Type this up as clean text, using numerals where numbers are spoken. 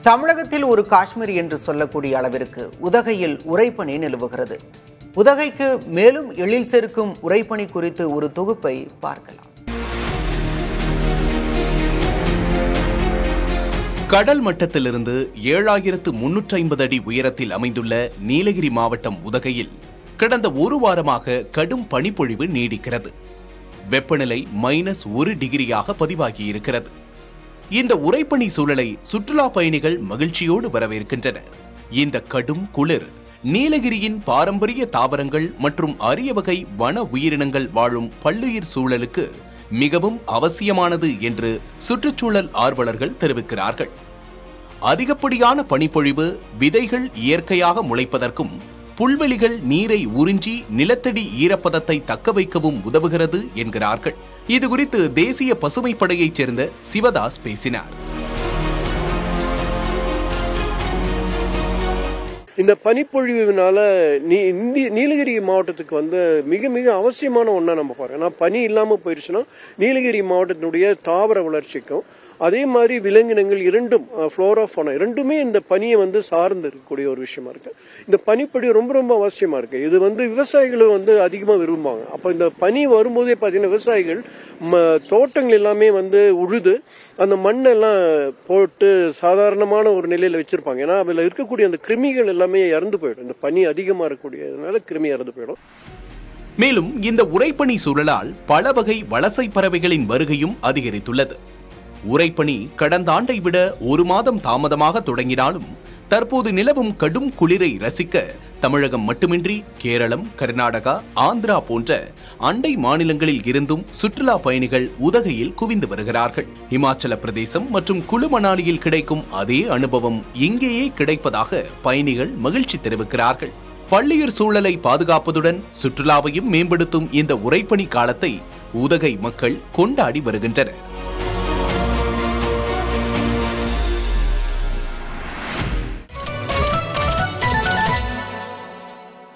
தமிழகத்தில் ஒரு காஷ்மீர் என்று சொல்லக்கூடிய அளவிற்கு உதகையில் உறைபனி நிலவுகிறது. உதகைக்கு மேலும் எழில் சேர்க்கும் உறைபனி குறித்து ஒரு தொகுப்பை பார்க்கலாம். கடல் மட்டத்திலிருந்து 7350 அடி உயரத்தில் அமைந்துள்ள நீலகிரி மாவட்டம் உதகையில் கடந்த ஒரு வாரமாக கடும் பனிப்பொழிவு நீடிக்கிறது. வெப்பநிலை -1 டிகிரியாக பதிவாகியிருக்கிறது. இந்த உறைபனி சூழலை சுற்றுலா பயணிகள் மகிழ்ச்சியோடு வரவேற்கின்றனர். இந்த கடும் குளிர் நீலகிரியின் பாரம்பரிய தாவரங்கள் மற்றும் அரிய வகை வன உயிரினங்கள் வாழும் பல்லுயிர் சூழலுக்கு மிகவும் அவசியமானது என்று சுற்றுச்சூழல் ஆர்வலர்கள் தெரிவிக்கிறார்கள். அதிகப்படியான பனிப்பொழிவு விதைகள் இயற்கையாக முளைப்பதற்கும் புல்வெளிகள் நீரை உறிஞ்சி நிலத்தடி ஈரப்பதத்தை தக்க வைக்கவும் உதவுகிறது என்கிறார்கள். இதுகுறித்து தேசிய பசுமை படையைச் சேர்ந்த சிவதாஸ் பேசினார். இந்த பனிப்பொழிவுனால நீலகிரி மாவட்டத்துக்கு மிக மிக அவசியமான ஒன்றா நம்ம பாருங்க. ஏன்னா பனி இல்லாமல் போயிடுச்சுன்னா நீலகிரி மாவட்டத்தினுடைய தாவர வளர்ச்சிக்கும் அதே மாதிரி விலங்கினங்கள் இரண்டும் ஃப்ளோரா ஃபோனா இரண்டுமே இந்த பனியை சார்ந்து இருக்கக்கூடிய ஒரு விஷயமா இருக்கு. இந்த பனிப்பொழிவு ரொம்ப ரொம்ப அவசியமா இருக்கு. இது விவசாயிகளும் அதிகமாக விரும்புவாங்க. அப்போ இந்த பனி வரும்போதே பார்த்தீங்கன்னா விவசாயிகள் தோட்டங்கள் எல்லாமே உழுது அந்த மண்ணெல்லாம் போட்டு சாதாரணமான ஒரு நிலையில வச்சிருப்பாங்க. ஏன்னா அதில் இருக்கக்கூடிய அந்த கிருமிகள் எல்லாமே இறந்து போயிடும். இந்த பனி அதிகமாக இருக்கக்கூடியதுனால கிருமி இறந்து போயிடும். மேலும் இந்த உறைபனி சூழலால் பல வகை வலசை பறவைகளின் வருகையும் அதிகரித்துள்ளது. உறைபனி கடந்த ஆண்டை விட ஒரு மாதம் தாமதமாக தொடங்கினாலும் தற்போது நிலவும் கடும் குளிரை ரசிக்க தமிழகம் மட்டுமின்றி கேரளம், கர்நாடகா, ஆந்திரா போன்ற அண்டை மாநிலங்களில் இருந்தும் சுற்றுலா பயணிகள் உதகையில் குவிந்து வருகிறார்கள். இமாச்சல பிரதேசம் மற்றும் குழு மணாலியில் கிடைக்கும் அதே அனுபவம் இங்கேயே கிடைப்பதாக பயணிகள் மகிழ்ச்சி தெரிவிக்கிறார்கள். பல்லுயிர் சூழலை பாதுகாப்பதுடன் சுற்றுலாவையும் மேம்படுத்தும் இந்த உறைபனி காலத்தை உதகை மக்கள் கொண்டாடி வருகின்றனர்.